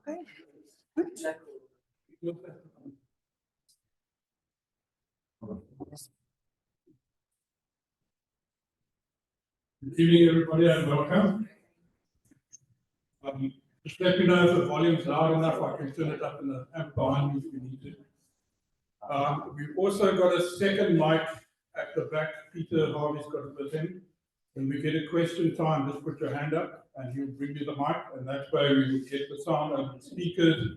Okay. Good. Good evening, everybody, and welcome. Just let me know if the volume's loud enough. I can turn it up in the amp behind me if you need to. We've also got a second mic at the back. Peter Harvey's got it with him. When we get a question time, just put your hand up and he'll bring you the mic, and that way we will get the sound over the speakers.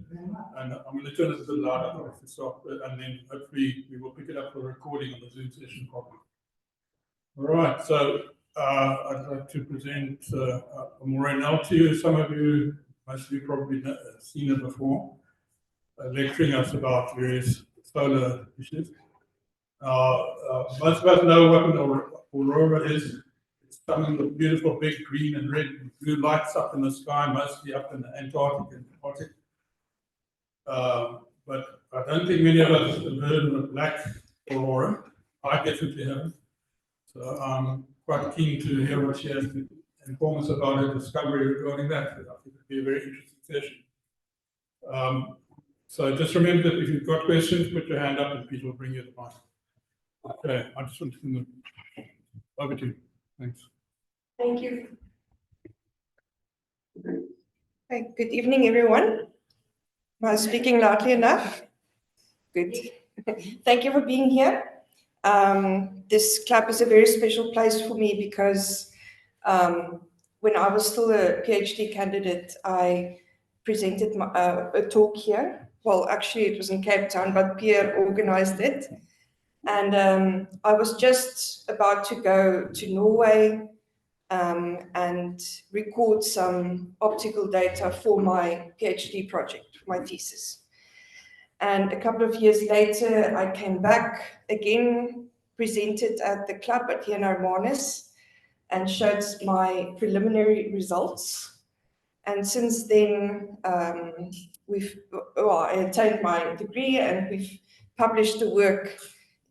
And I'm going to turn it a bit louder if it's off, and then hopefully we will pick it up for recording on the Zoom session properly. All right, so I'd like to present Amoré Nel to you. Some of you, most of you probably seen it before, lecturing us about various solar issues. Most of us know what an aurora is. It's something with beautiful big green and red and blue lights up in the sky, mostly up in the Antarctic and Arctic. But I don't think many of us have heard of a black aurora. I definitely haven't. So I'm quite keen to hear what she has to inform us about her discovery regarding that. I think it'll be a very interesting session. So just remember that if you've got questions, put your hand up and Peter will bring you the mic. Okay, I just want to turn it over to you. Thanks. Thank you. Okay, good evening, everyone. Am I speaking loudly enough? Good. Thank you for being here. This club is a very special place for me because when I was still a PhD candidate, I presented a talk here. Well, actually, it was in Cape Town, but Pierre organized it. And I was just about to go to Norway and record some optical data for my PhD project, my thesis. And a couple of years later, I came back again, presented at the club at Hermanus, and showed my preliminary results. And since then, I attained my degree, and we've published the work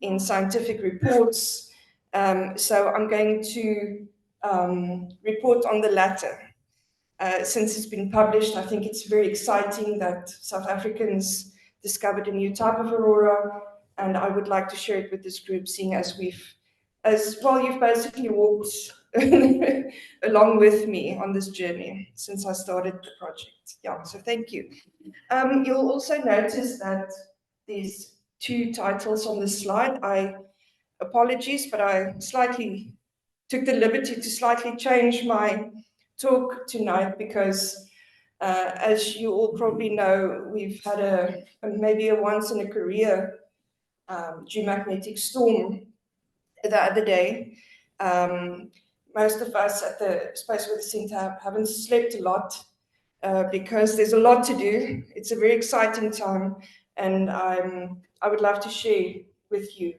in scientific reports. So I'm going to report on the latter. Since it's been published, I think it's very exciting that South Africans discovered a new type of aurora, and I would like to share it with this group, seeing as you've basically walked along with me on this journey since I started the project. Yeah, so thank you. You'll also notice that there's two titles on the slide. Apologies, but I slightly took the liberty to slightly change my talk tonight because as you all probably know, we've had maybe a once in a career geomagnetic storm the other day. Most of us at the Space Weather Center haven't slept a lot because there's a lot to do. It's a very exciting time, and I would love to share with you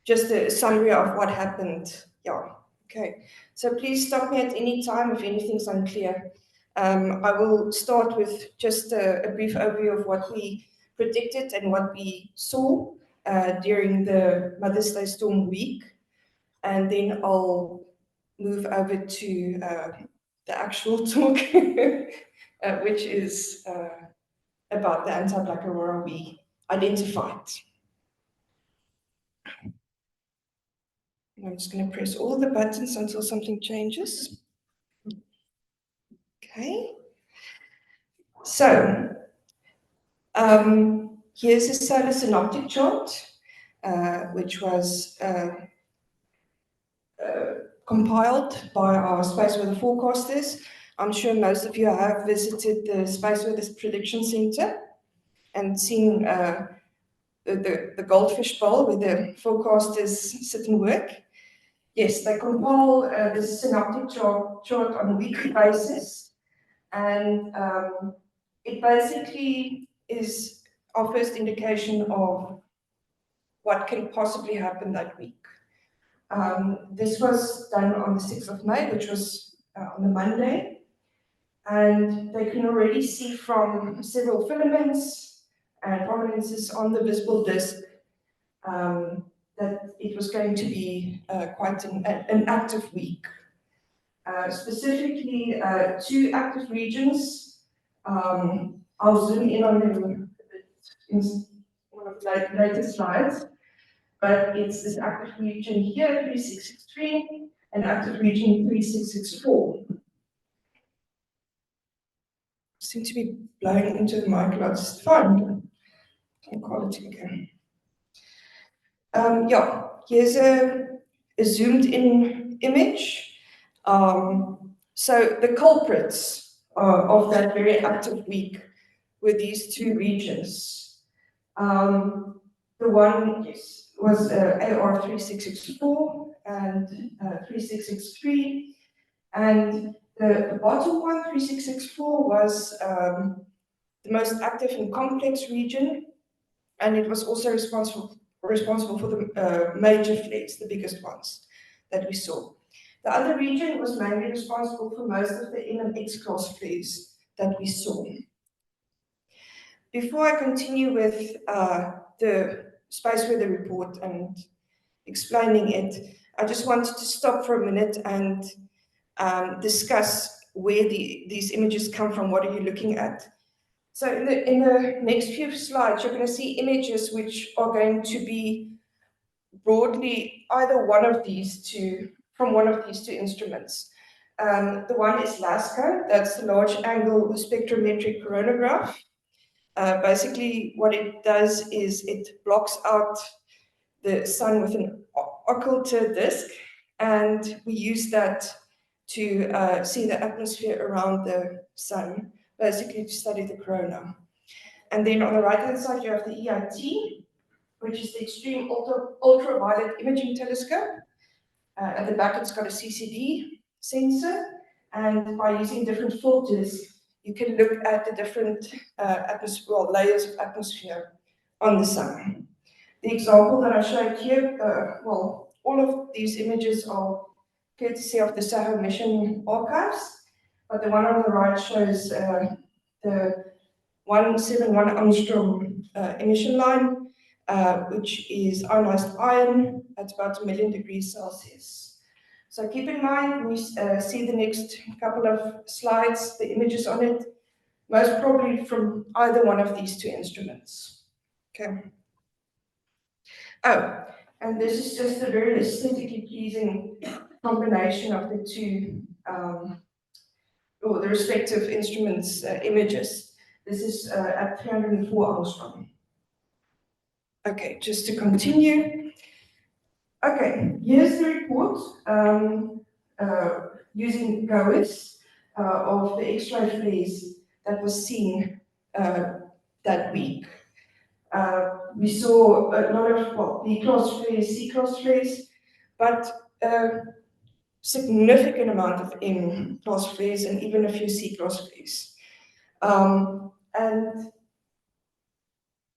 just a summary of what happened. Yeah, okay. So please stop me at any time if anything's unclear. I will start with just a brief overview of what we predicted and what we saw during the Mother's Day storm week. And then I'll move over to the actual talk, which is about the anti-black aurora we identified. I'm just going to press all the buttons until something changes. Okay. So here's a solar synoptic chart, which was compiled by our space weather forecasters. I'm sure most of you have visited the Space Weather Prediction Center and seen the goldfish bowl where the forecasters sit and work. Yes, they compile the synoptic chart on a weekly basis, and it basically is our first indication of what can possibly happen that week. This was done on the 6th of May, which was on the Monday, and they can already see from several filaments and prominences on the visible disk that it was going to be quite an active week. Specifically, two active regions I'll zoom in on them in one of the later slides, but it's this active region here, 3663, and active region 3664. Seem to be blowing into the mic lots. Fine. Quality again. Yeah, here's a zoomed in image. So the culprits of that very active week were these two regions. The one was AR 3664 and 3663, and the bottom one, 3664, was the most active and complex region, and it was also responsible for the major flares, the biggest ones that we saw. The other region was mainly responsible for most of the N and X class flares that we saw. Before I continue with the space weather report and explaining it, I just wanted to stop for a minute and discuss where these images come from. What are you looking at? So in the next few slides, you're going to see images which are going to be broadly either one of these two, from one of these two instruments. The one is LASCO, that's the large angle spectrometric coronagraph. Basically, what it does is it blocks out the sun with an occulter disk, and we use that to see the atmosphere around the sun, basically to study the corona. And then on the right-hand side, you have the EIT, which is the Extreme Ultraviolet Imaging Telescope. At the back, it's got a CCD sensor, and by using different filters, you can look at the different layers of atmosphere on the sun. The example that I showed here, well, all of these images are courtesy of the SAHO mission archives, but the one on the right shows the 171 Angstrom emission line, which is ionized iron at about 1 million degrees Celsius. So keep in mind, when you see the next couple of slides, the images on it, most probably from either one of these two instruments. Okay. Oh, and this is just a very aesthetically pleasing combination of the two, or the respective instruments' images. This is at 304 angstrom. Okay, just to continue. Okay, here's the report using GOES of the X-ray flares that was seen that week. We saw a lot of B-class flares, C-class flares, but a significant amount of M-class flares and even a few C-class flares. And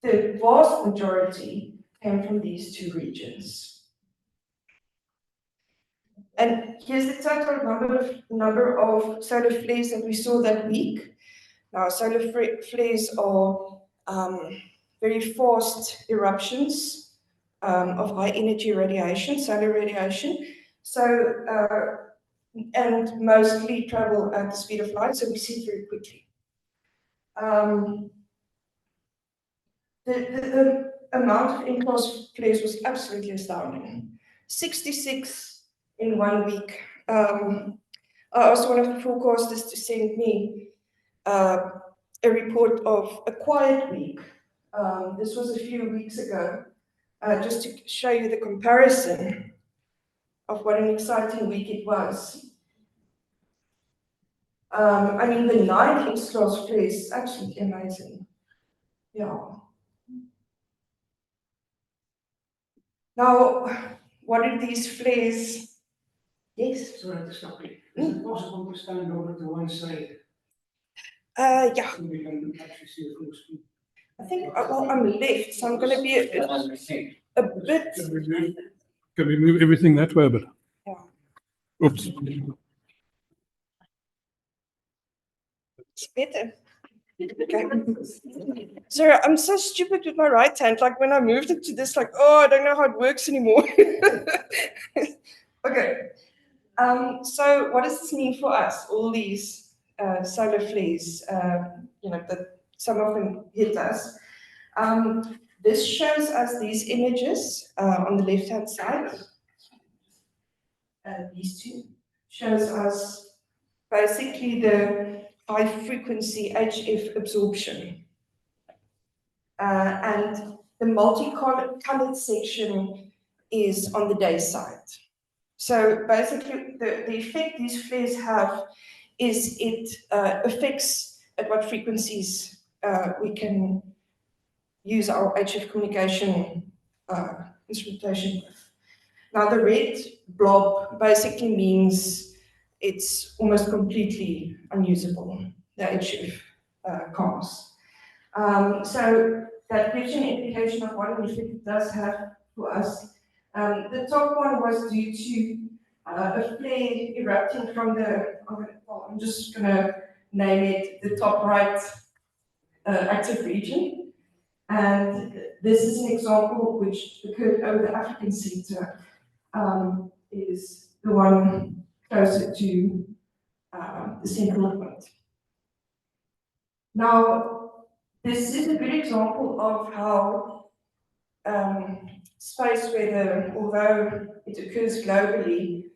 the vast majority came from these two regions. And here's the total number of solar flares that we saw that week. Now, solar flares are very fast eruptions of high energy radiation, solar radiation. So, and mostly travel at the speed of light, so we see it very quickly. The amount of M-class flares was absolutely astounding. 66 in 1 week. I asked one of the forecasters to send me a report of a quiet week. This was a few weeks ago, just to show you the comparison of what an exciting week it was. I mean, the 9 X-class flares is absolutely amazing. Yeah. Now, what are these flares? Yes? Sorry to stop you. Is it possible to stand over to one side? Yeah. So we can actually see the full screen. I think, well, I'm left, so I'm going to be a bit. Can we move everything that way a bit? Yeah. Oops. It's better. Okay. Sorry, I'm so stupid with my right hand. Like when I moved it to this, like, oh, I don't know how it works anymore. Okay. So what does this mean for us? All these solar flares, you know, the some of them hit us. This shows us these images on the left-hand side. These two shows us basically the high-frequency HF absorption. And the multicolored section is on the day side. So basically, the effect these flares have is it affects at what frequencies we can use our HF communication instrumentation with. Now, the red blob basically means it's almost completely unusable, the HF comms. So that gives you an indication of what an effect it does have for us. The top one was due to a flare erupting from the, I'm just going to name it the top right active region. And this is an example which occurred over the African sector, is the one closer to the central point. Now, this is a good example of how space weather, although it occurs globally,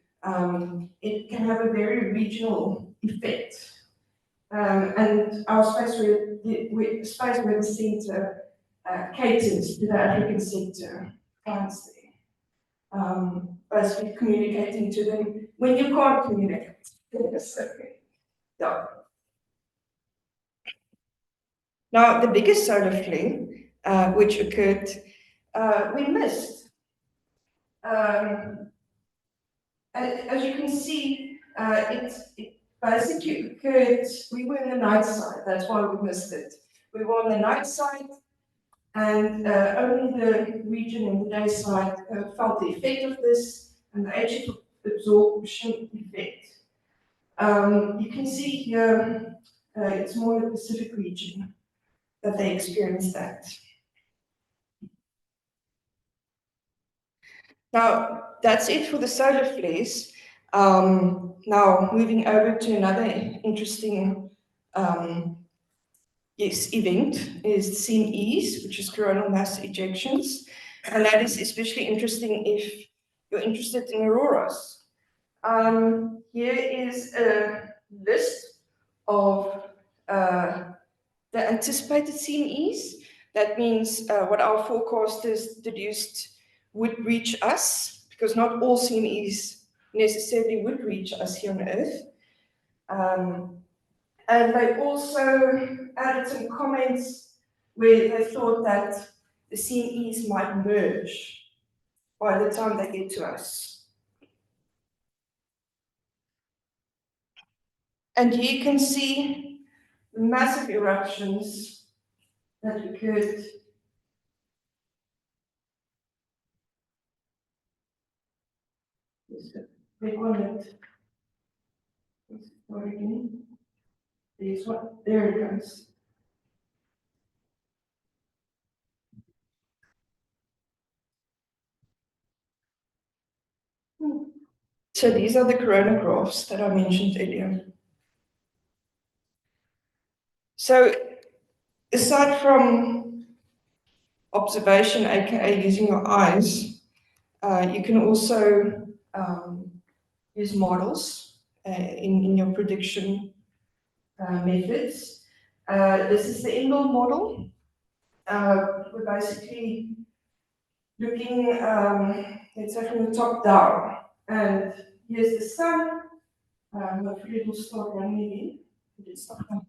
it can have a very regional effect. And our space weather center caters to the African sector clients there, basically communicating to them when you can't communicate. So, yeah. Now, the biggest solar flare, which occurred, we missed. As you can see, it basically occurred, we were in the night side, that's why we missed it. We were on the night side, and only the region in the day side felt the effect of this, and the HF absorption effect. You can see here, it's more in the Pacific region that they experienced that. Now, that's it for the solar flares. Now, moving over to another interesting event is CMEs, which is coronal mass ejections. And that is especially interesting if you're interested in auroras. Here is a list of the anticipated CMEs. That means what our forecasters deduced would reach us, because not all CMEs necessarily would reach us here on Earth. And they also added some comments where they thought that the CMEs might merge by the time they get to us. And here you can see massive eruptions that occurred click on it. There's one, there it goes. So these are the corona graphs that I mentioned earlier. So aside from observation, aka using your eyes, you can also use models in your prediction methods. This is the Engel model. We're basically looking, let's say from the top down, and here's the sun. Hopefully it will start running again. It did stop now.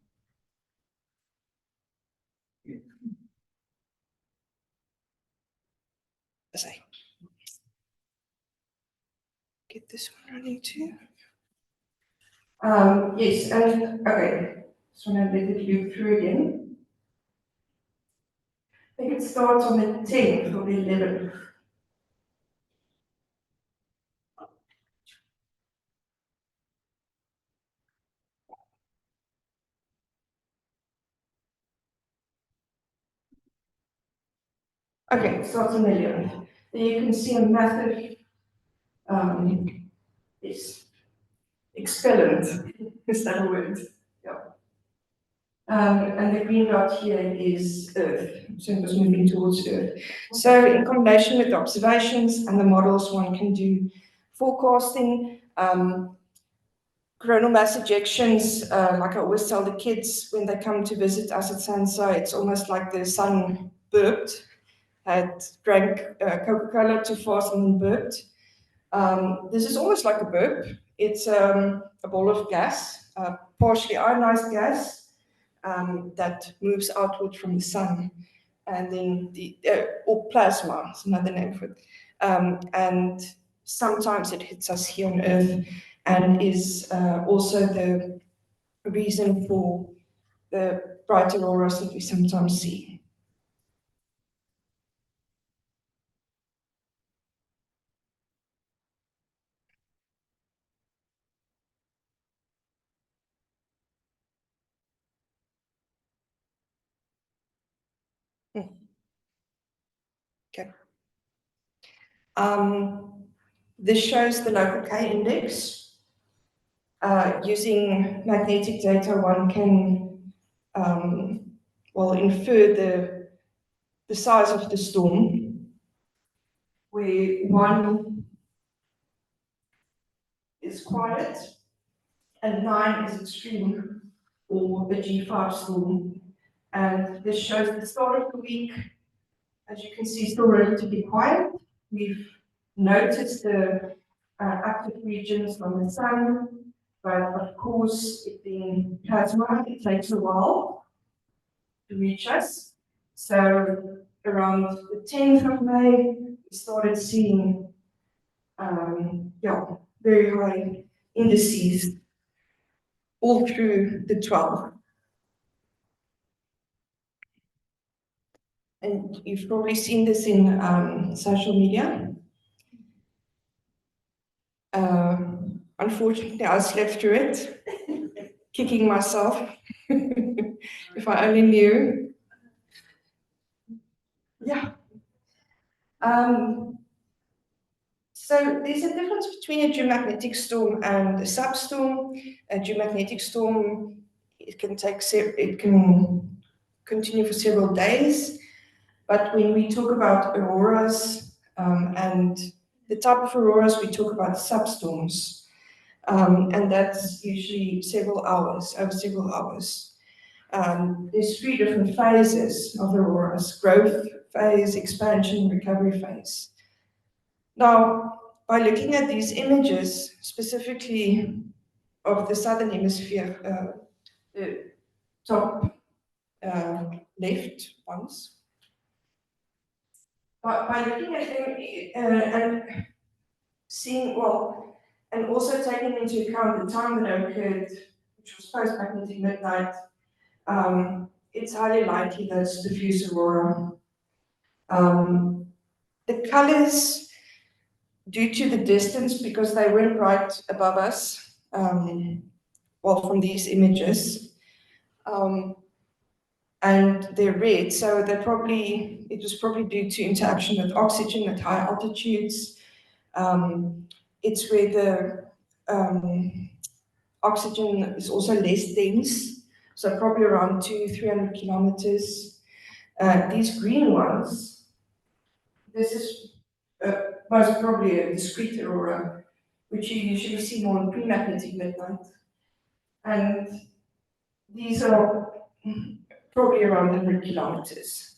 As I get this one running too. Yes, and okay, so now let it loop through again. I think it starts on the 10th or the 11th. Okay, it starts on the 11th. There you can see a massive yes, expellant, is that a word? Yeah. And the green dot here is Earth, so it was moving towards Earth. So in combination with the observations and the models, one can do forecasting. Coronal mass ejections, like I always tell the kids when they come to visit us at SANSA, it's almost like the sun burped, had drank Coca-Cola too fast and then burped. This is almost like a burp. It's a ball of gas, partially ionized gas, that moves outward from the sun. And then or plasma is another name for it. And sometimes it hits us here on Earth and is also the reason for the bright auroras that we sometimes see. Okay. This shows the local K index. Using magnetic data, one can infer the size of the storm, where 1 is quiet and 9 is extreme, or a G5 storm. And this shows the start of the week, as you can see, still relatively quiet. We've noticed the active regions on the sun, but of course, it being plasma, it takes a while to reach us. So around the 10th of May, we started seeing very high indices all through the 12th. And you've probably seen this in social media. Unfortunately, I slept through it, kicking myself. If I only knew. Yeah. So there's a difference between a geomagnetic storm and a substorm. A geomagnetic storm, it can continue for several days. But when we talk about auroras and the type of auroras, we talk about substorms. And that's usually over several hours. There's 3 different phases of auroras: growth phase, expansion, recovery phase. Now, by looking at these images, specifically of the southern hemisphere, the top left ones, by looking at them and seeing, and also taking into account the time that occurred, which was post-magnetic midnight, it's highly likely that it's diffuse aurora. The colors, due to the distance, because they weren't right above us, from these images, and they're red, so it was probably due to interaction with oxygen at high altitudes. It's where the oxygen is also less dense, so probably around 200-300 kilometers. These green ones, this is most probably a discrete aurora, which you usually see more in pre-magnetic midnight. And these are probably around 100 kilometers.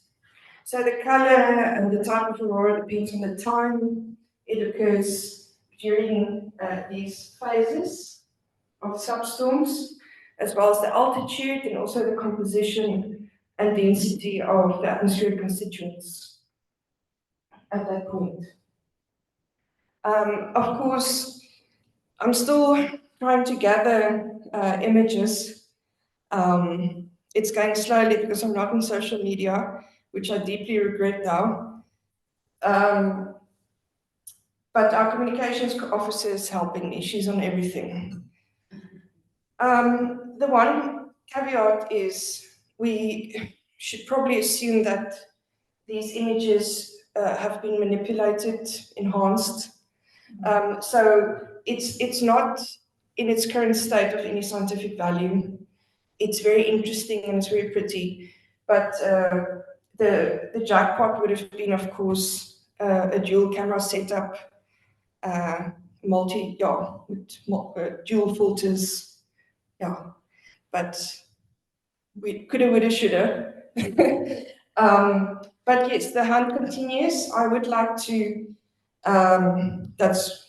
So the color and the type of aurora depends on the time it occurs during these phases of substorms, as well as the altitude and also the composition and density of the atmospheric constituents at that point. Of course, I'm still trying to gather images. It's going slowly because I'm not on social media, which I deeply regret now. But our communications officer is helping me. She's on everything. The one caveat is we should probably assume that these images have been manipulated, enhanced. So it's not in its current state of any scientific value. it's very interesting and it's very pretty. But the jackpot would have been, of course, a dual camera setup, with dual filters, but we coulda, woulda, shoulda. But yes, the hunt continues. I would like to, that's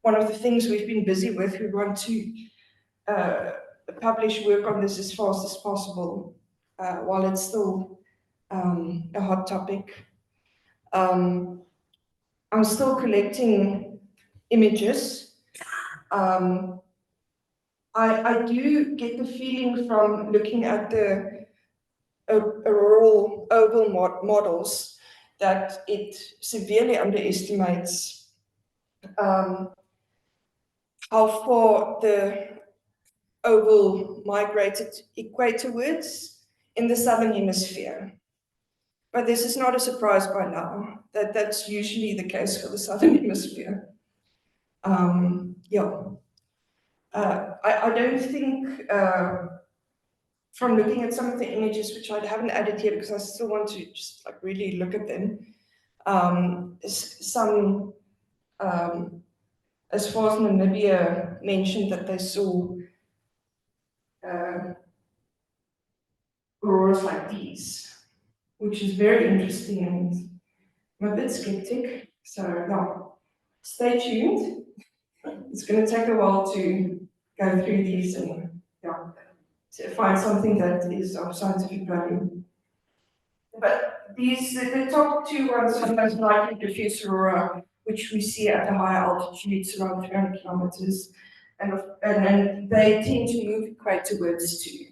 one of the things we've been busy with. We want to publish work on this as fast as possible, while it's still a hot topic. I'm still collecting images. I do get the feeling from looking at the auroral oval models that it severely underestimates how far the oval migrated equatorwards in the southern hemisphere. But this is not a surprise by now, that's usually the case for the southern hemisphere. I don't think, from looking at some of the images, which I haven't added here because I still want to just like really look at them, some, as far as Namibia mentioned that they saw auroras like these, which is very interesting, and I'm a bit skeptic. So now, stay tuned. It's going to take a while to go through these and to find something that is of scientific value. But these, the top two ones are most likely diffuse aurora, which we see at the higher altitudes, around 300 kilometers, and they tend to move equatorwards too.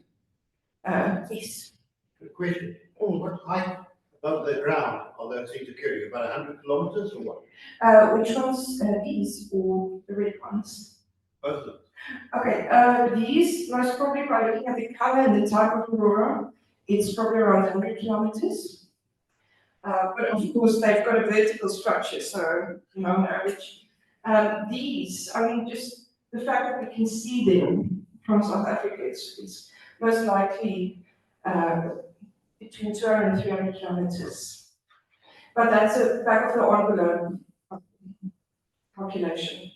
Yes. Good question. What height above the ground are those things occurring? About 100 kilometers or what? Which ones? These or the red ones? Both of them. Okay, these, most probably by looking at the color and the type of aurora, it's probably around 100 kilometers. But of course, they've got a vertical structure, so on average. These, I mean, just the fact that we can see them from South Africa, it's most likely between 200 and 300 kilometers. But that's a back of the envelope calculation.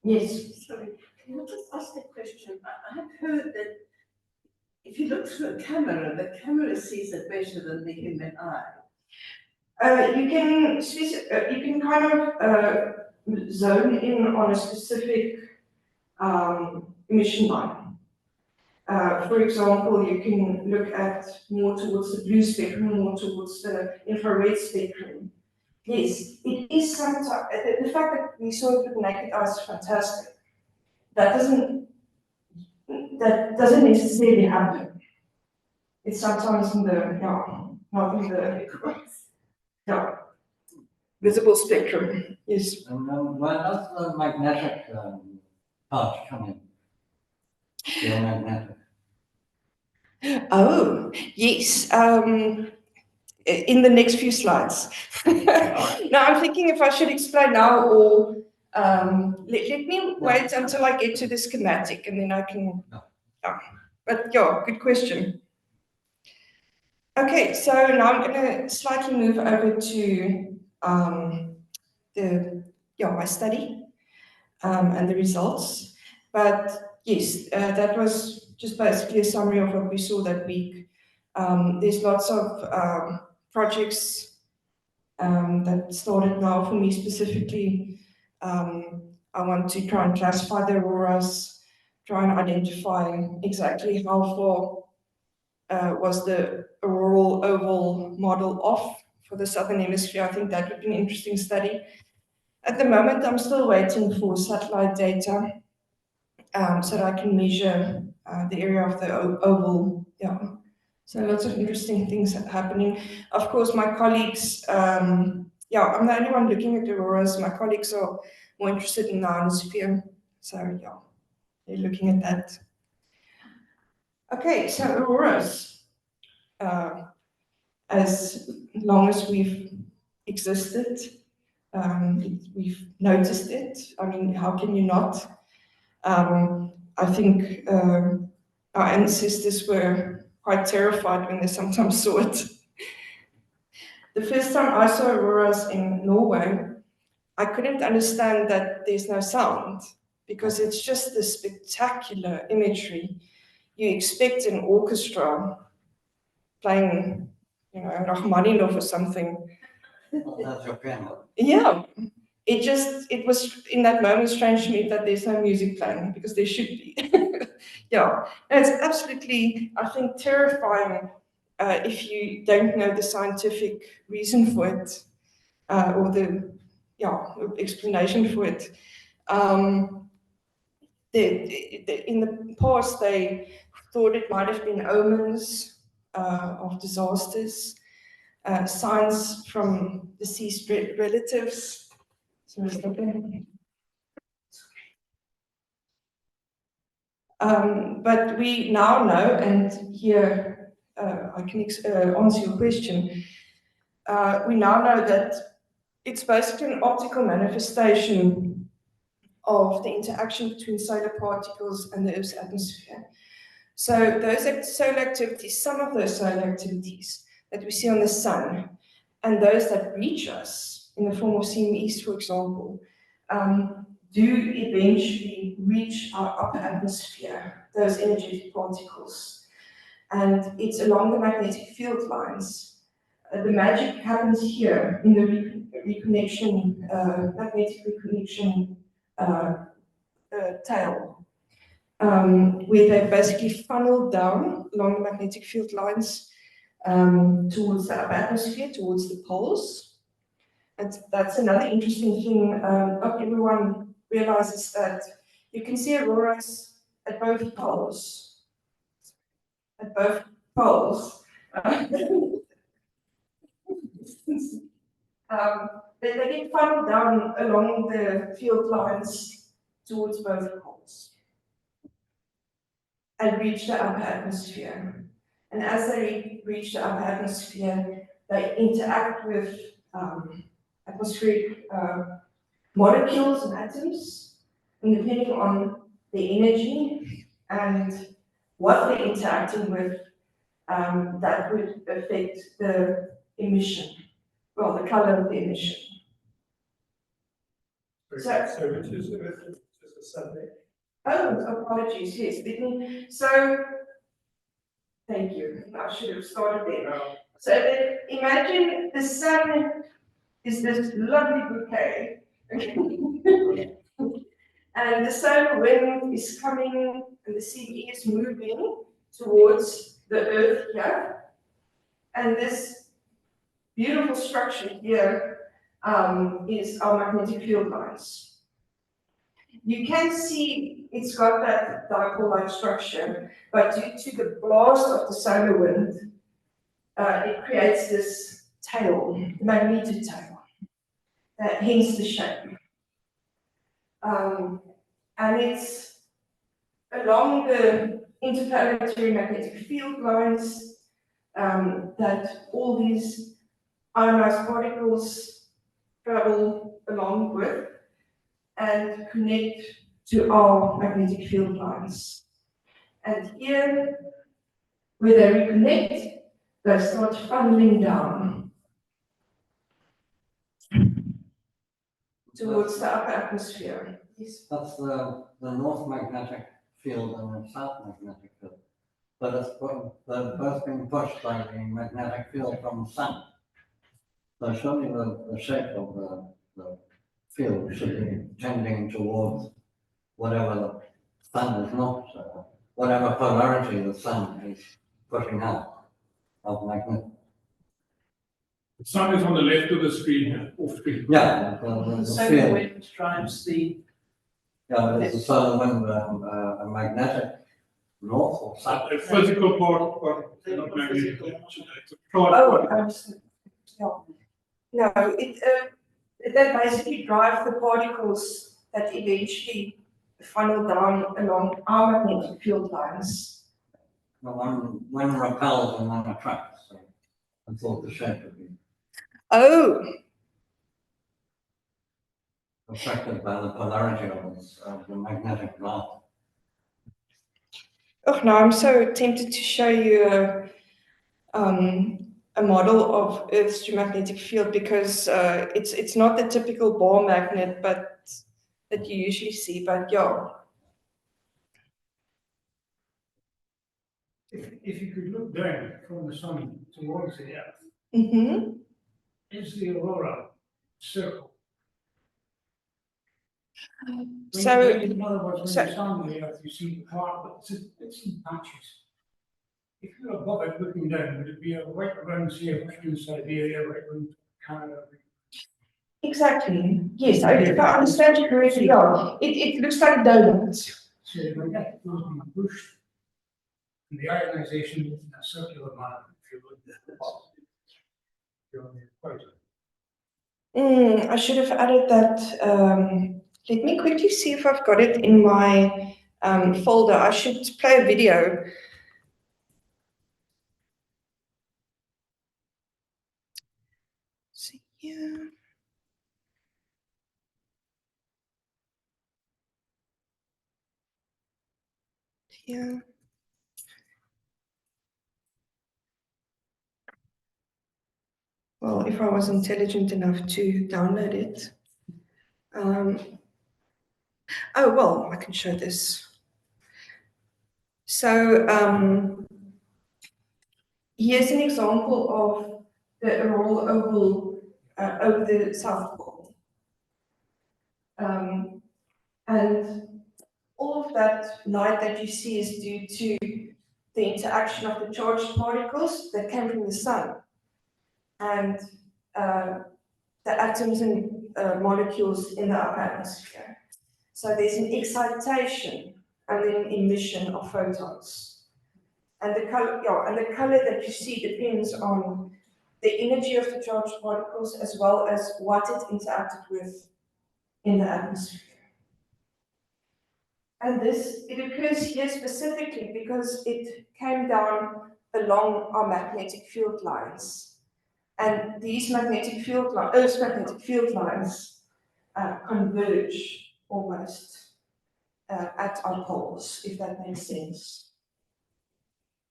Yes. Sorry, can I just ask a question? I have heard that if you look through a camera, the camera sees it better than the human eye. You can kind of zone in on a specific emission line. For example, you can look at more towards the blue spectrum, more towards the infrared spectrum. Yes, it is sometimes, the fact that we saw it with naked eye is fantastic. That doesn't necessarily happen. It's sometimes in the, not in the, visible spectrum, yes. Where does the magnetic part come in? Geomagnetic. Oh, yes. In the next few slides. Now I'm thinking if I should explain now or let me wait until I get to the schematic and then I can. But good question. Okay, so now I'm going to slightly move over to my study and the results. But yes, that was just basically a summary of what we saw that week. There's lots of projects that started now for me specifically. I want to try and classify the auroras, try and identify exactly how far was the auroral oval model off for the southern hemisphere. I think that would be an interesting study. At the moment, I'm still waiting for satellite data so that I can measure the area of the oval. So lots of interesting things happening. Of course, my colleagues, I'm the only one looking at the auroras. My colleagues are more interested in the ionosphere. So they're looking at that. Okay, so auroras. As long as we've existed, we've noticed it. I mean, how can you not? I think our ancestors were quite terrified when they sometimes saw it. The first time I saw auroras in Norway, I couldn't understand that there's no sound because it's just the spectacular imagery. You expect an orchestra playing, Rachmaninoff or something. Well, that's your piano. Yeah, it was in that moment strange to me that there's no music playing because there should be. Yeah, and it's absolutely, I think, terrifying if you don't know the scientific reason for it or the explanation for it. In the past, they thought it might have been omens of disasters, signs from deceased relatives. But we now know, and here I can answer your question. We now know that it's basically an optical manifestation of the interaction between solar particles and the Earth's atmosphere. So those solar activities, some of those solar activities that we see on the sun, and those that reach us in the form of CMEs, for example, do eventually reach our upper atmosphere, those energetic particles. And it's along the magnetic field lines. The magic happens here in the reconnection, magnetic reconnection tail, where they basically funnel down along the magnetic field lines towards the upper atmosphere, towards the poles. And that's another interesting thing. Not everyone realizes that you can see auroras at both poles. At both poles. They get funneled down along the field lines towards both poles and reach the upper atmosphere. And as they reach the upper atmosphere, they interact with atmospheric molecules and atoms, and depending on the energy and what they're interacting with, that would affect the emission, well, the color of the emission. So it is a Sunday. Oh, apologies, yes. So, thank you. I should have started there. So imagine the sun is this lovely bouquet. And the solar wind is coming and the CE is moving towards the Earth here. And this beautiful structure here is our magnetic field lines. You can see it's got that dipole-like structure, but due to the blast of the solar wind, it creates this tail, the magnetic tail, hence the shape. And it's along the interplanetary magnetic field lines that all these ionized particles travel along with and connect to our magnetic field lines. And here, where they reconnect, they start funneling down towards the upper atmosphere. That's the north magnetic field and the south magnetic field. But they're both being pushed by the magnetic field from the sun. So surely the shape of the field should be tending towards whatever the sun is not, whatever polarity the sun is pushing out of magnet. The sun is on the left of the screen here, off screen. Yeah, The the solar field. wind drives the, Yeah, but it's the solar wind, a magnetic north or south. The physical part not magnetic. Oh, no, they basically drive the particles that eventually funnel down along our magnetic field lines. The one repels and one attracts. So I thought the shape would be Oh, affected by the polarity of the magnetic path. Oh, now I'm so tempted to show you a model of Earth's geomagnetic field because it's not the typical bar magnet, but that you usually see. But yeah, If you could look down from the sun towards the earth, mm-hmm. is the aurora circle? So In other words, when so- you stand on the earth, you see the part, but it's in patches. If you're above it looking down, would it be a right around, say, Western Siberia, right around Canada? exactly, yes. If I understand you correctly, yeah, it looks like a donut. So when that goes being pushed, and the ionization is in a circular manner, if you look at this, you're on the equator. I should have added that. Let me quickly see if I've got it in my folder. I should play a video. See here. Here. Well, if I was intelligent enough to download it. Oh, well, I can show this. So here's an example of the auroral oval over the South Pole. And all of that light that you see is due to the interaction of the charged particles that came from the sun and the atoms and molecules in the upper atmosphere. So there's an excitation and then emission of photons. And the color that you see depends on the energy of the charged particles as well as what it interacted with in the atmosphere. And it occurs here specifically because it came down along our magnetic field lines. And these Earth's magnetic field lines converge almost at our poles, if that makes sense.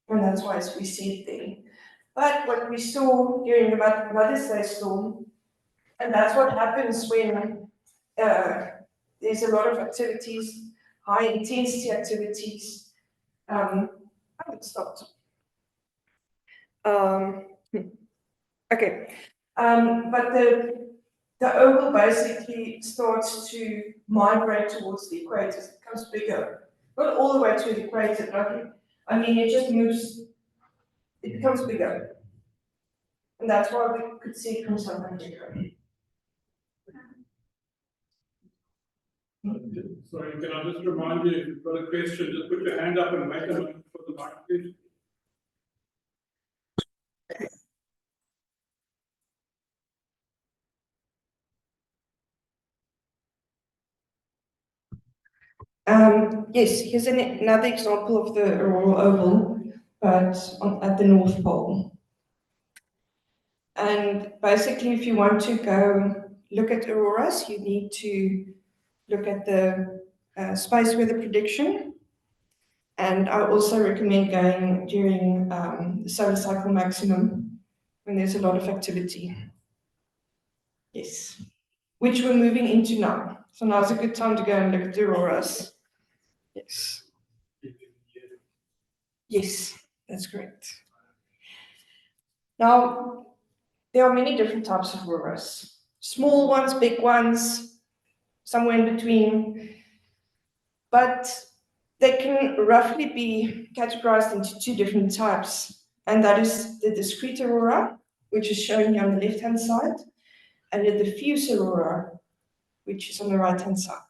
And that's why we see it there. But what we saw during the Mother's Day storm, and that's what happens when there's a lot of activities, high intensity activities. Oh, it stopped. Okay. But the oval basically starts to migrate towards the equator. It becomes bigger. Not all the way to the equator, but I mean, it just moves, it becomes bigger. And that's why we could see it from South Africa. Sorry, can I just remind you, if you've got a question, just put your hand up and make a note for the mic, please. Yes, here's another example of the auroral oval, but at the North Pole. And basically, if you want to go look at auroras, you need to look at the space weather prediction. And I also recommend going during the solar cycle maximum when there's a lot of activity. Yes, which we're moving into now. So now's a good time to go and look at the auroras. Yes. Yes, that's correct. Now, there are many different types of auroras. Small ones, big ones, somewhere in between. But they can roughly be categorized into two different types. And that is the discrete aurora, which is shown here on the left-hand side, and the diffuse aurora, which is on the right-hand side.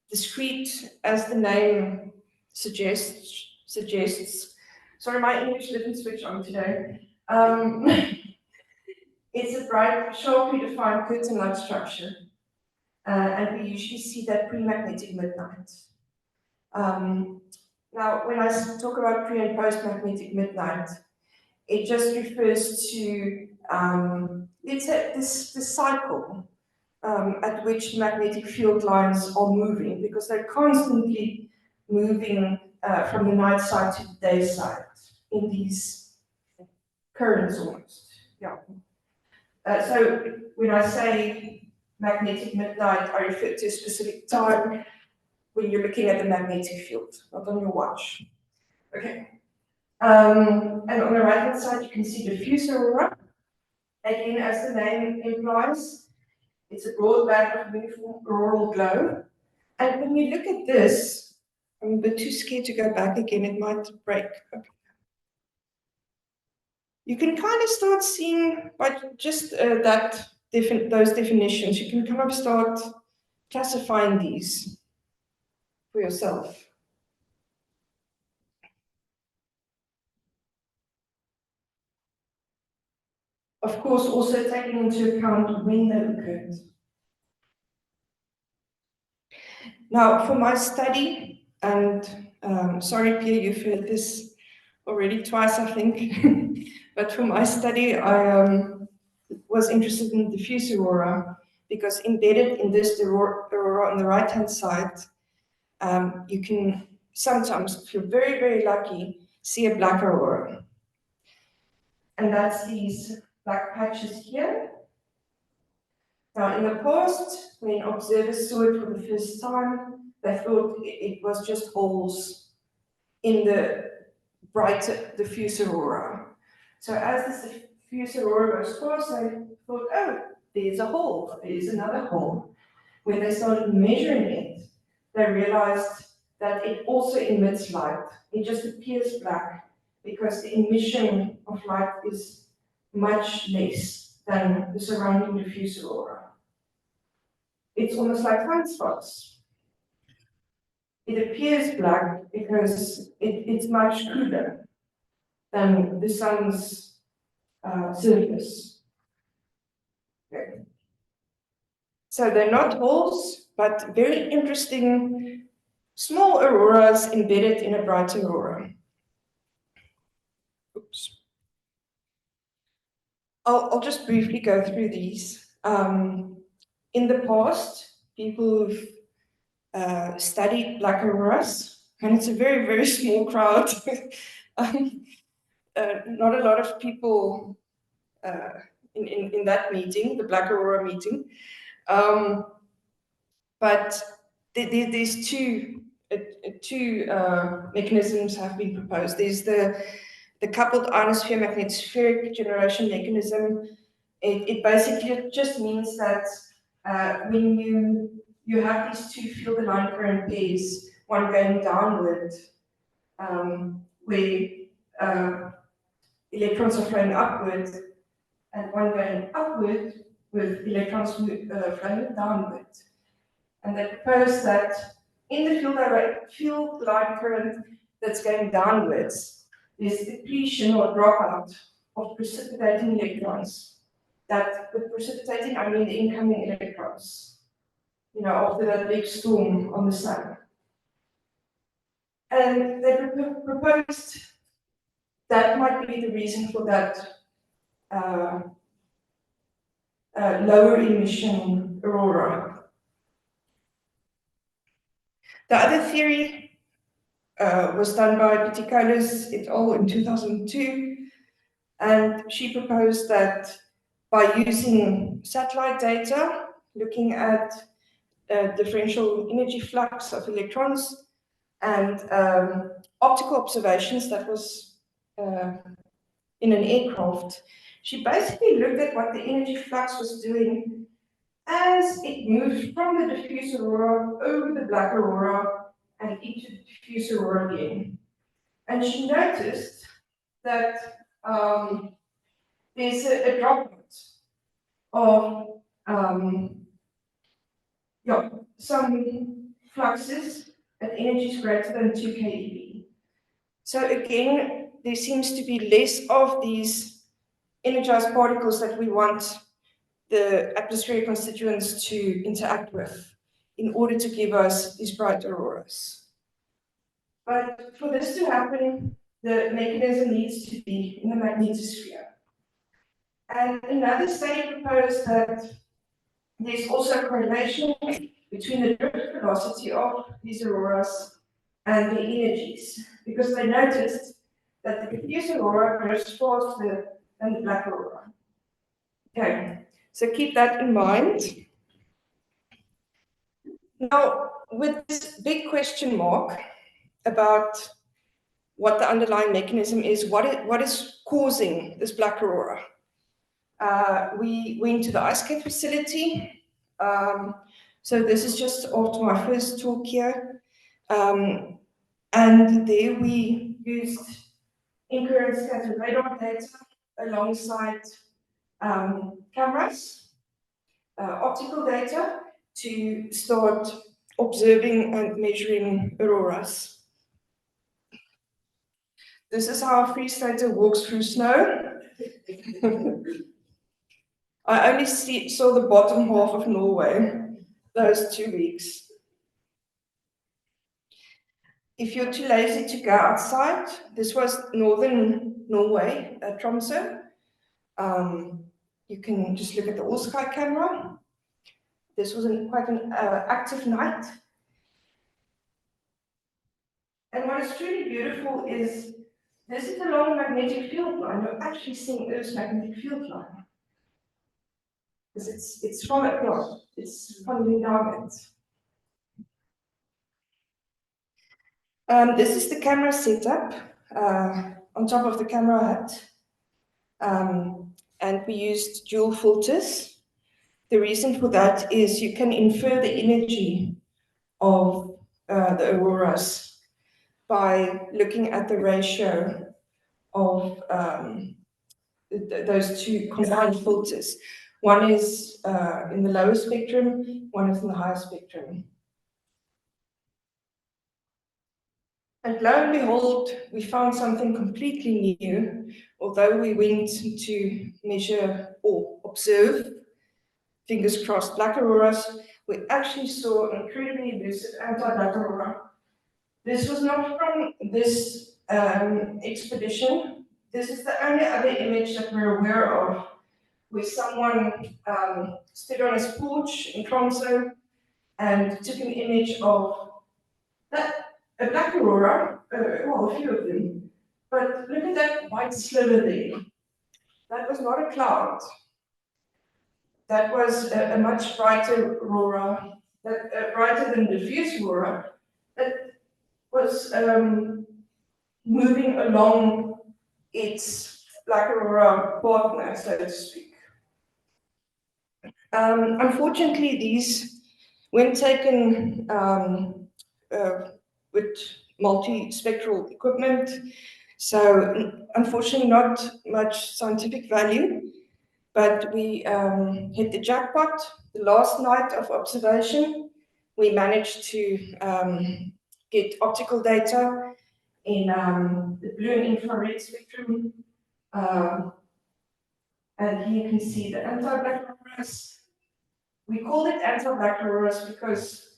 Discrete, as the name suggests, sorry, my English didn't switch on today. It's a bright, sharply defined curtain-like structure, and we usually see that pre-magnetic midnight. Now, when I talk about pre- and post-magnetic midnight, it just refers to, let's say, this cycle at which magnetic field lines are moving, because they're constantly moving from the night side to the day side in these currents almost. Yeah. So when I say magnetic midnight, I refer to a specific time when you're looking at the magnetic field, not on your watch. Okay. And on the right-hand side, you can see diffuse aurora. Again, as the name implies, it's a broad band of uniform auroral glow. And when you look at this, I'm a bit too scared to go back again, it might break. Okay. You can kind of start seeing, by just those definitions, you can kind of start classifying these for yourself. Of course, also taking into account when they occurred. Now, for my study, and sorry, Pierre, you've heard this already twice, I think, but for my study, I was interested in diffuse aurora because embedded in this aurora on the right-hand side, you can sometimes, if you're very, very lucky, see a black aurora. And that's these black patches here. Now, in the past, when observers saw it for the first time, they thought it was just holes in the brighter diffuse aurora. So as this diffuse aurora goes past, they thought, oh, there's a hole, there's another hole. When they started measuring it, they realized that it also emits light. It just appears black because the emission of light is much less than the surrounding diffuse aurora. It's almost like sunspots. It appears black because it's much cooler than the sun's surface. Okay. So they're not holes, but very interesting small auroras embedded in a bright aurora. Oops. I'll just briefly go through these. In the past, people who've studied black auroras, and it's a very, very small crowd. Not a lot of people in that meeting, the black aurora meeting. But there's two mechanisms have been proposed. There's the coupled ionosphere magnetospheric generation mechanism. It basically just means that when you have these two field-aligned current pairs, one going downward, where electrons are flowing upward, and one going upward with electrons flowing downward. And they propose that in the field line current that's going downwards, there's depletion or dropout of precipitating electrons. That with precipitating, I mean the incoming electrons, after that big storm on the sun. And they proposed that might be the reason for that lower emission aurora. The other theory was done by Pitikolis et al. In 2002, and she proposed that by using satellite data, looking at differential energy flux of electrons, and optical observations that was in an aircraft, she basically looked at what the energy flux was doing as it moved from the diffuse aurora over the black aurora and into the diffuse aurora again. And she noticed that there's a dropout of some fluxes at energies greater than 2 keV. So again, there seems to be less of these energized particles that we want the atmospheric constituents to interact with in order to give us these bright auroras. But for this to happen, the mechanism needs to be in the magnetosphere. And another study proposed that there's also a correlation between the drift velocity of these auroras and the energies, because they noticed that the diffuse aurora grows faster than the black aurora. Okay, so keep that in mind. Now, with this big question mark about what the underlying mechanism is, what is causing this black aurora? We went to the ice cap facility. So this is just after my first talk here. And there we used infrared scatter radar data alongside cameras, optical data, to start observing and measuring auroras. This is how a free stater walks through snow. I only saw the bottom half of Norway those 2 weeks. If you're too lazy to go outside, this was northern Norway, Tromsø. You can just look at the all-sky camera. This was quite an active night. And what is truly beautiful is this is along a magnetic field line. You're actually seeing Earth's magnetic field line. Because it's from a plot. It's following down it. This is the camera setup on top of the camera hut. And we used dual filters. The reason for that is you can infer the energy of the auroras by looking at the ratio of those two combined filters. One is in the lower spectrum, one is in the higher spectrum. And lo and behold, we found something completely new. Although we went to measure or observe, fingers crossed, black auroras, we actually saw an incredibly elusive anti-black aurora. This was not from this expedition. This is the only other image that we're aware of where someone stood on his porch in Tromsø and took an image of a black aurora, well, a few of them. But look at that white sliver there. That was not a cloud. That was a much brighter aurora, brighter than diffuse aurora, that was moving along its black aurora partner, so to speak. Unfortunately, these, when taken with multi-spectral equipment, so unfortunately not much scientific value, but we hit the jackpot. The last night of observation, we managed to get optical data in the blue and infrared spectrum. And here you can see the anti-black auroras. We call it anti-black auroras because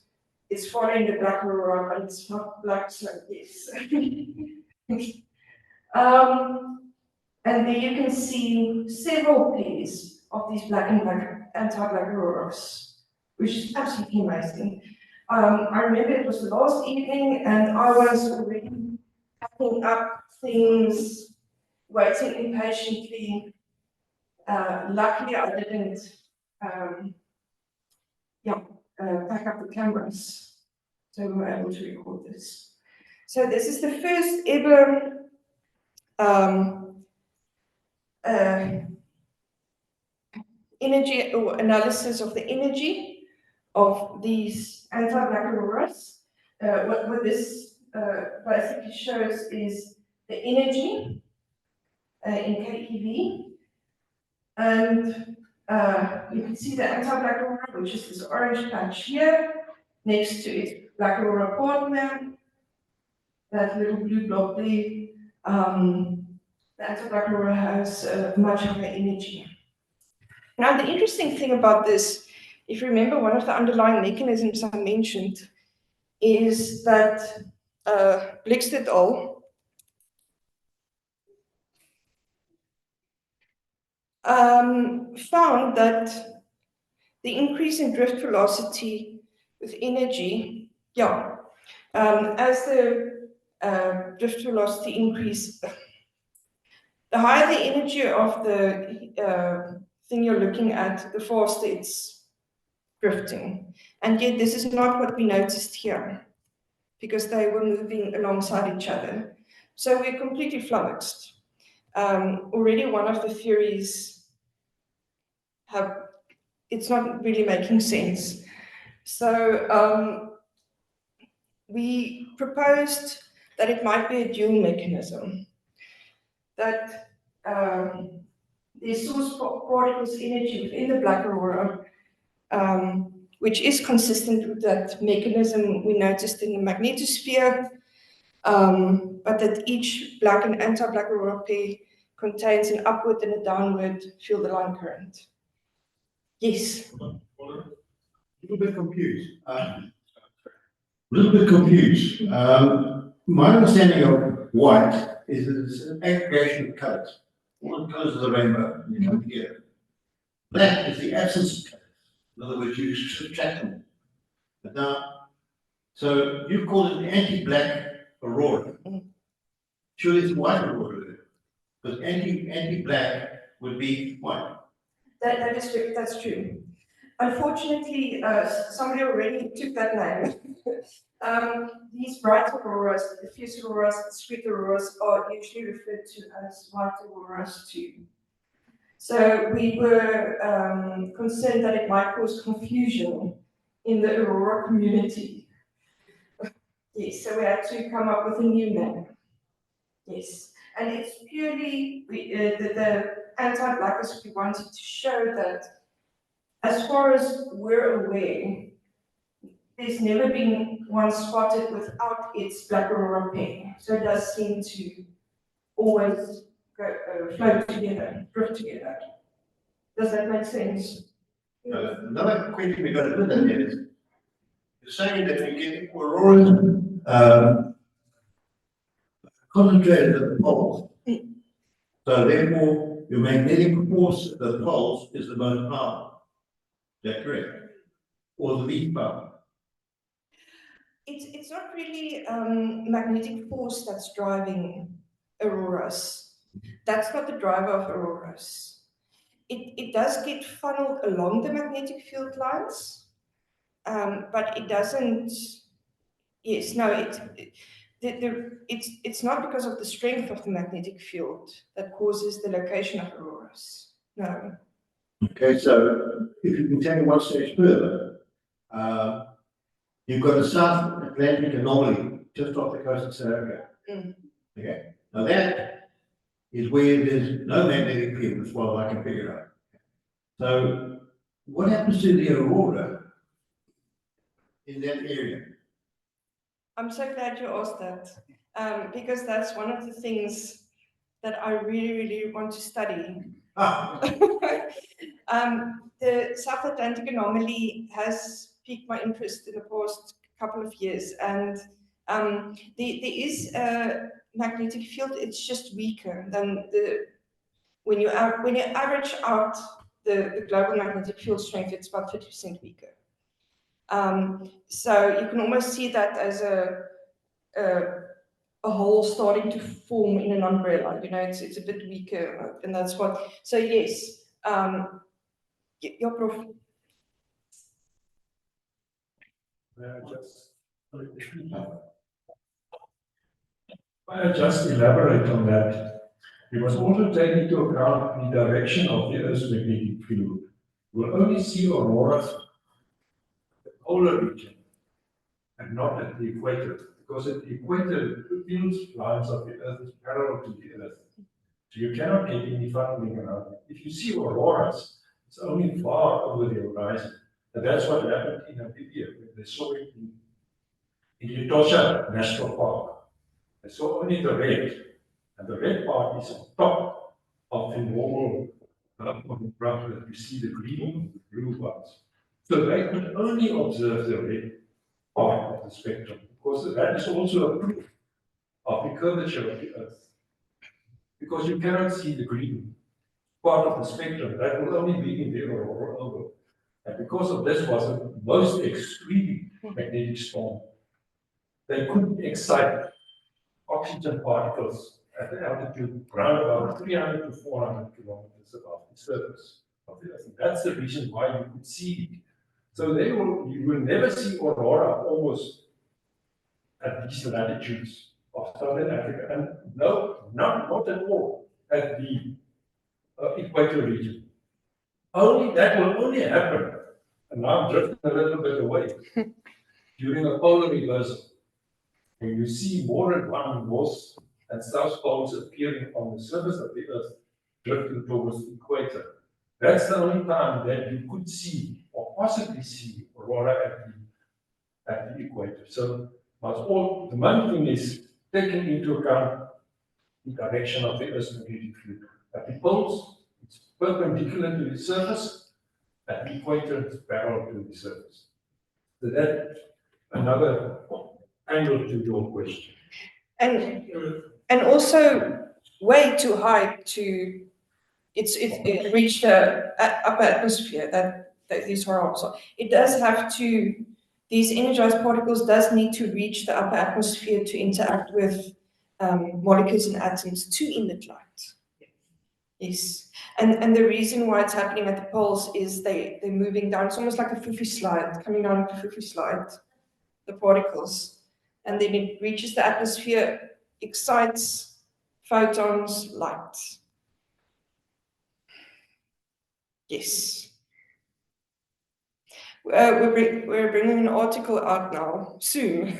it's following the black aurora, but it's not black, so yes. And there you can see several pairs of these black and black anti-black auroras, which is absolutely amazing. I remember it was the last evening and I was already packing up things, waiting impatiently. Luckily I didn't pack up the cameras, so we were able to record this. So this is the first ever energy or analysis of the energy of these anti-black auroras. What this basically shows is the energy in keV, and you can see the anti-black aurora, which is this orange patch here, next to its black aurora partner, that little blue blob there. The anti-black aurora has much higher energy. Now, the interesting thing about this, if you remember, one of the underlying mechanisms I mentioned is that Blixt et al. Found that the increase in drift velocity with energy, yeah, as the drift velocity increase, the higher the energy of the thing you're looking at, the faster it's drifting. And yet this is not what we noticed here, because they were moving alongside each other. So we're completely flummoxed. Already one of the theories it's not really making sense. So we proposed that it might be a dual mechanism, that the source particles energy within the black aurora, which is consistent with that mechanism we noticed in the magnetosphere, but that each black and anti-black aurora pair contains an upward and a downward field line current. Yes. A little bit confused. My understanding of white is that it's an aggregation of colours. All the colours of the rainbow, and they come together. Black is the absence of colours. In other words, you subtract them. But now, so you call it an anti-black aurora. Surely it's white aurora, because anti-black would be white. That's true. Unfortunately, somebody already took that name. These bright auroras, diffuse auroras, discrete auroras are usually referred to as white auroras too. So we were concerned that it might cause confusion in the aurora community. Yes, so we had to come up with a new name. Yes, and it's purely the anti-blackness we wanted to show that, as far as we're aware, there's never been one spotted without its black aurora pair. So it does seem to always flow together, drift together. Does that make sense? Another question we got to put in there is, you're saying that we get auroras concentrated at the poles. So therefore, your magnetic force at the poles is the most powerful. Is that correct? Or the least powerful? It's not really magnetic force that's driving auroras. That's not the driver of auroras. It does get funneled along the magnetic field lines, but it doesn't. Yes, no, it's not because of the strength of the magnetic field that causes the location of auroras. No. Okay, so if you can take it one stage further, you've got a South Atlantic anomaly just off the coast of South Africa. Okay, now that is where there's no magnetic field, as far as I can figure out. So, what happens to the aurora in that area? I'm so glad you asked that, because that's one of the things that I really, really want to study. The South Atlantic anomaly has piqued my interest in the past couple of years, and there is a magnetic field. It's just weaker than when you average out the global magnetic field strength. It's about 30% weaker. So you can almost see that as a hole starting to form in an umbrella. You know, it's a bit weaker, and that's what. So yes, your prof. I just elaborate on that. We must also take into account the direction of the Earth's magnetic field. We'll only see auroras in the polar region and not at the equator, because at the equator, the field lines of the Earth is parallel to the Earth. So you cannot get any funneling around it. If you see auroras, it's only far over the horizon. And that's what happened in Namibia when they saw it in Etosha National Park. They saw only the red, and the red part is on top of the normal graph that we see the green, the blue ones. So they could only observe the red part of the spectrum, because that is also a proof of the curvature of the Earth. Because you cannot see the green part of the spectrum, that will only be in the auroral oval. And because of this was a most extreme magnetic storm, they couldn't excite oxygen particles at the altitude around about 300 to 400 kilometers above the surface of the Earth. And that's the reason why you could see it. So you will never see aurora almost at these latitudes of Southern Africa. And no, not at all at the equator region. That will only happen, and now I'm drifting a little bit away, during a polar reversal. When you see more than one north and south poles appearing on the surface of the Earth, drifting towards the equator. That's the only time that you could see or possibly see aurora at the equator. So the main thing is taking into account the direction of the Earth's magnetic field. At the poles, it's perpendicular to the surface. At the equator, it's parallel to the surface. So that's another angle to your question. And also way too high to it reach the upper atmosphere that these are also. It does have to, these energized particles does need to reach the upper atmosphere to interact with molecules and atoms to emit light. Yes, and the reason why it's happening at the poles is they're moving down. It's almost like a fufu slide, coming down a fufu slide, the particles, and then it reaches the atmosphere, excites photons, light. Yes. We're bringing an article out now, soon.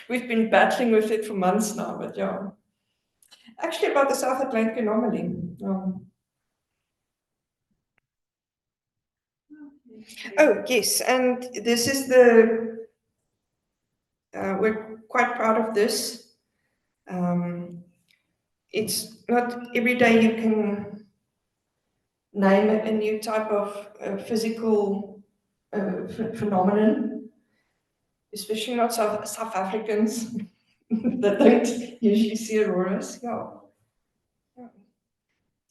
We've been battling with it for months now, but yeah. Actually, about the South Atlantic anomaly. Oh, yes, and this is we're quite proud of this. It's not every day you can name a new type of physical phenomenon, especially not South Africans that don't usually see auroras. Yeah. So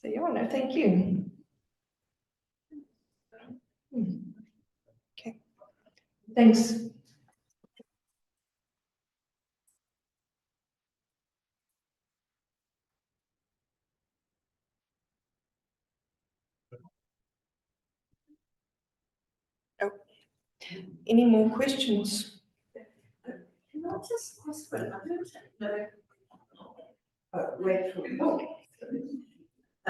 yeah, no, thank you. Okay, thanks. Oh, any more questions? Can I just ask one? I don't know. Wait for a I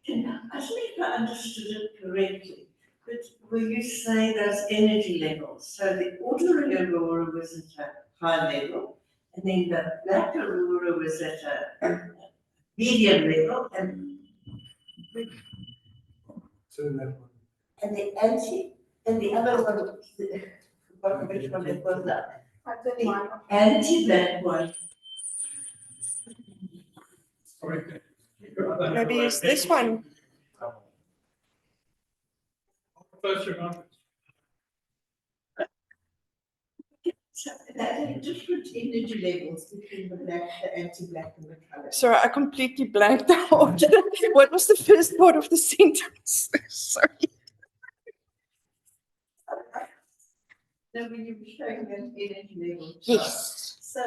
think if I understood it correctly, but when you say those energy levels, so the ordinary aurora was at a high level, and then the black aurora was at a medium level, and the other one, forgotten which one it was now. The anti-black one. Maybe it's this one. So there are different energy levels between the black, the anti-black, and the color. Sorry, I completely blanked out. What was the first part of the sentence? Sorry. No, when you were showing that energy level. Yes. So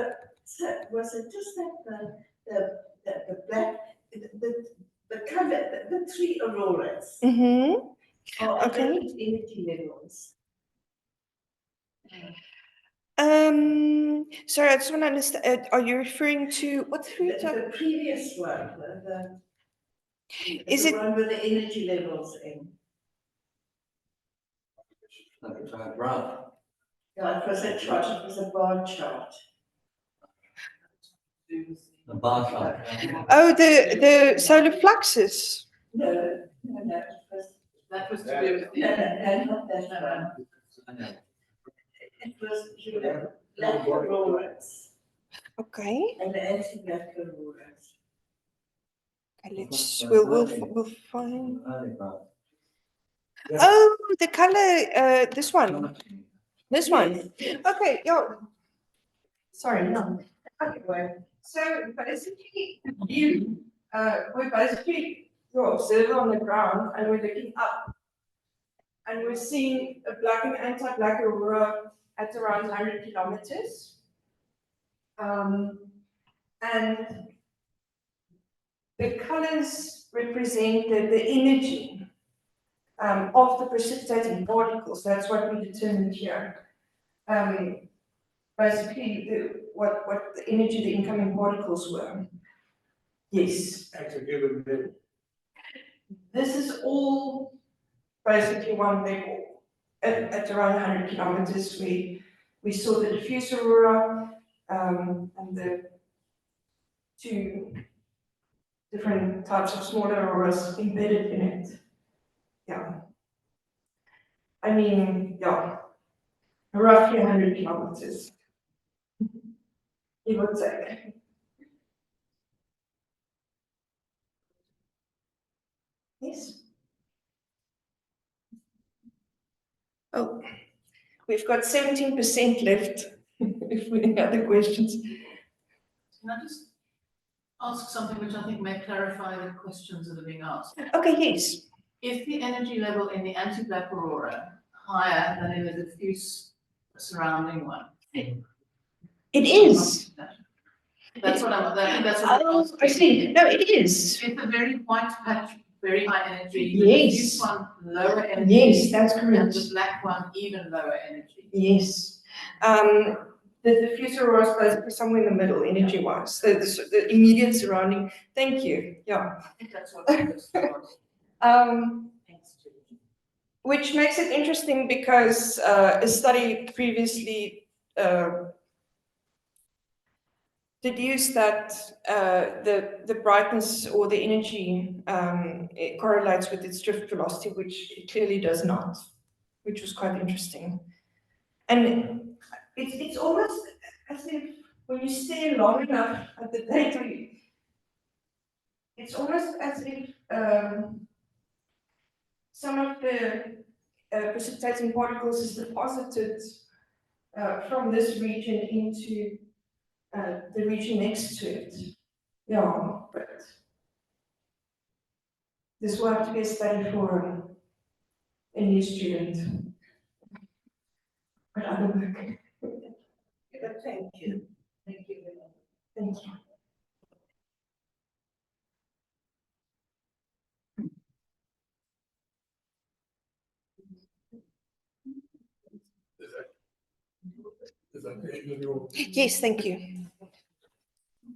was it just that the black, the color, the three auroras Mm-hmm. are Okay. different energy levels? Sorry, I just want to understand. Are you referring to what three? The previous one, Is the it? one with the energy levels in? Graph. No, it was a chart, it was a bar chart. The bar chart. Oh, the solar fluxes. No, it was. That was to do with. No, not that one. It was, black auroras Okay. and the anti-black auroras. Okay, we'll find. Oh, the color. This one. This one. Okay. Yeah. Sorry. No. Okay. So basically, we're basically your observer on the ground, and we're looking up. and we're seeing a black and anti-black aurora at around 100 kilometers. And the colors represent the energy of the precipitating particles. That's what we determined here. Basically, what the energy of the incoming particles were. Yes. At a given level. This is all basically one level. At around 100 kilometers, we saw the diffuse aurora and the two different types of smaller auroras embedded in it. Yeah. I mean, yeah, roughly 100 kilometers. Give or take. Yes. Oh, we've got 17% left. If we have other questions. Can I just ask something which I think may clarify the questions that are being asked? Okay, yes. Is the energy level in the anti-black aurora higher than in the diffuse surrounding one? It is. That's what I think that's what I'm Oh, asking. I see. No, it is. It's a very white patch, very high energy. Yes. The diffuse one, lower energy. Yes, that's And correct. the black one, even lower energy. Yes. The diffuse aurora is basically somewhere in the middle, energy-wise. The immediate surrounding. Thank you. Yeah. I think that's what I was. Thanks, Julie. Which makes it interesting because a study previously deduced that the brightness or the energy it correlates with its drift velocity, which it clearly does not, which was quite interesting. And it's almost as if when you stare long enough at the data, it's almost as if some of the precipitating particles is deposited from this region into the region next to it. Yeah, but this will have to be a study for a new student. But other work. Thank you. Thank you. Thank you. Is that the end of your? Yes, thank you.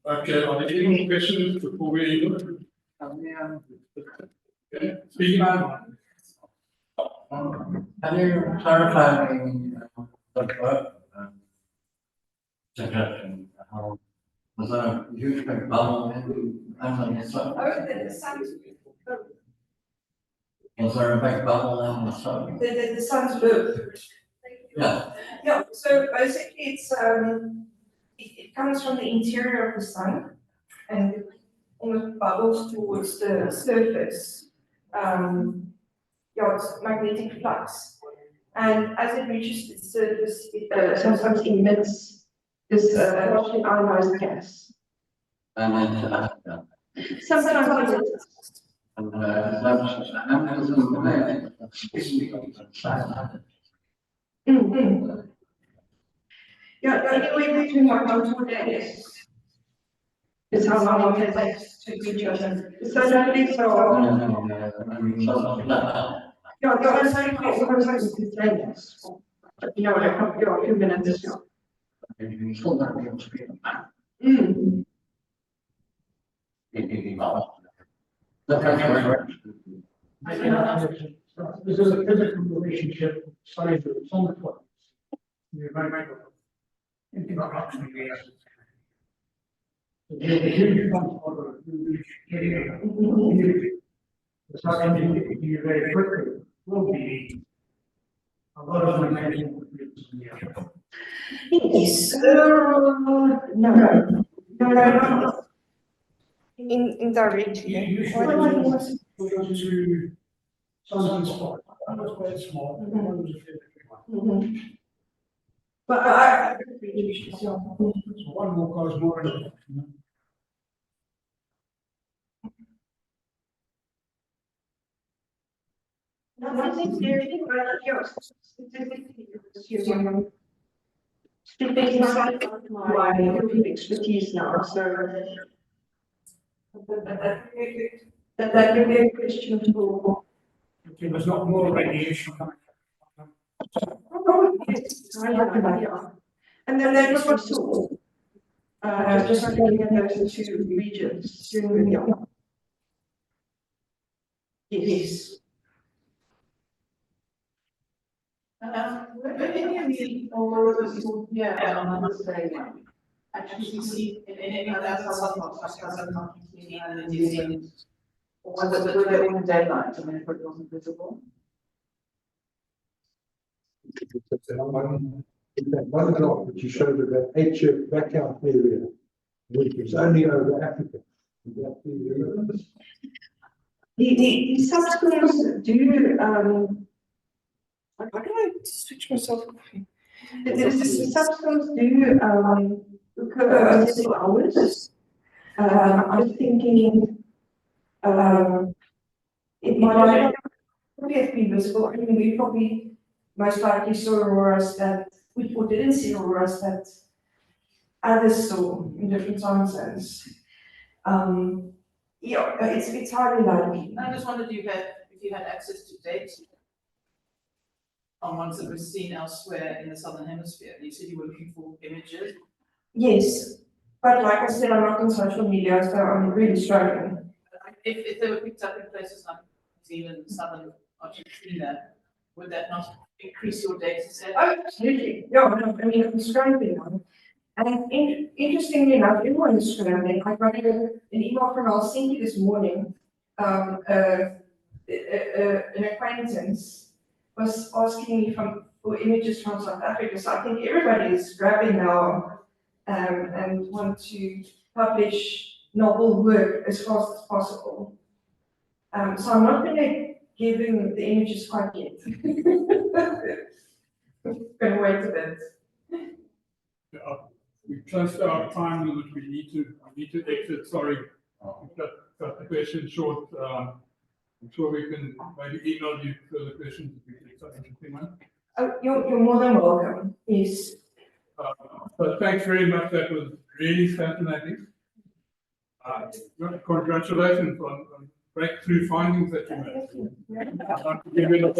Okay, are there any more questions before we look? Okay, speaking of. Can you clarify the work suggestion? How was there a huge big bubble in the sun? The sun's Was there a big bubble in the sun? the sun's low. Yeah. Yeah, so basically it comes from the interior of the sun and it almost bubbles towards the surface. Yeah, it's magnetic flux. And as it reaches the surface, it sometimes emits this partially ionized gas. And Sometimes yeah, anywhere between 1 to 2 days is how long it takes to reach us. So definitely so. Yeah, it's like almost like instantaneous. You know, like a few minutes. This is a physical relationship, size of the sun flux. The environmental. Approximately. The huge transporter, the sun be very quickly, will be a lot of magnetic. Yes. No. Indirectly. You should go to sunspot. That was quite small. One was a fairly big one. But So one will cause more impact. Nothing very, but yes, specifically, speaking outside of my field of expertise now, so that would be a question for. There was not more radiation coming. Oh, yes, I like that, yeah. And then that was what saw. Just looking at those two regions during the year. Yes. Were any of the auroras here on this day actually seen in any of the other sunpots, like Southern Argentina and New Zealand? Or were they all in daylight and therefore it wasn't visible? In that one graph that you showed of that H blackout area, which was only over Africa. Would that be relevant? The subschools do, how do I switch myself off here? The subschools do, occur over several hours. I'm thinking, it might probably have been visible. I mean, we probably most likely saw auroras that, or didn't see auroras that others saw in different time zones. Yeah, it's highly likely. I just wondered if you had access to data on ones that were seen elsewhere in the Southern Hemisphere. You said you were looking for images. Yes, but like I said, I'm not on social media, so I'm really struggling. If they were picked up in places like New Zealand, Southern Argentina, would that not increase your data set? Oh, absolutely. Yeah, no, I mean, I'm scrambling on. And interestingly enough, everyone is scrambling. I got an email from Helsinki this morning. An acquaintance was asking me for images from South Africa. So I think everybody is grabbing now and want to publish novel work as fast as possible. So I'm not going to give them the images quite yet. Going to wait a bit. We're close to our time limit. We need to exit. Sorry, cut the question short. I'm sure we can maybe email you further questions if we take something interesting one. Oh, you're more than welcome. Yes. But thanks very much. That was really fascinating. Congratulations on breakthrough findings that you made. Thank you. I'd like to give you a